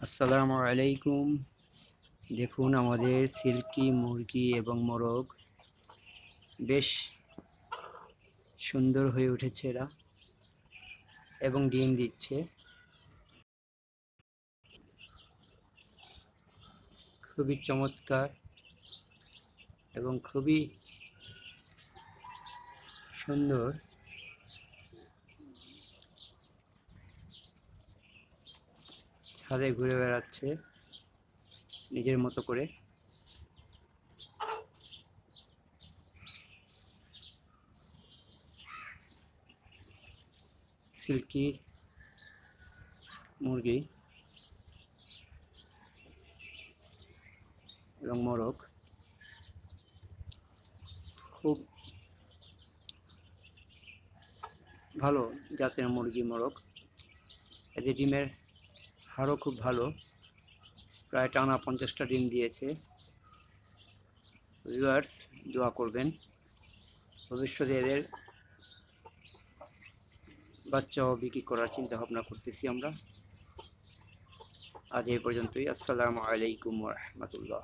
আসসালামু আলাইকুম। দেখুন আমাদের সিল্কি মুরগি এবং মোরগ বেশ সুন্দর হয়ে উঠেছে এরা এবং ডিম দিচ্ছে। খুবই চমৎকার এবং খুবই সুন্দর। ছাদে ঘুরে বেড়াচ্ছে নিজের মতো করে। সিল্কি মুরগি এবং মোরগ খুব ভালো জাতের মুরগি মোরগ। এদের ডিমের হারও খুব ভালো, প্রায় টানা 50টা ডিম দিয়েছে। ভিউয়ার্স, দোয়া করবেন, ভবিষ্যতে এদের বাচ্চাও বিক্রি করার চিন্তা ভাবনা করতেছি আমরা। আজ এই পর্যন্তই। আসসালামু আলাইকুম ওয়া রাহমাতুল্লাহ।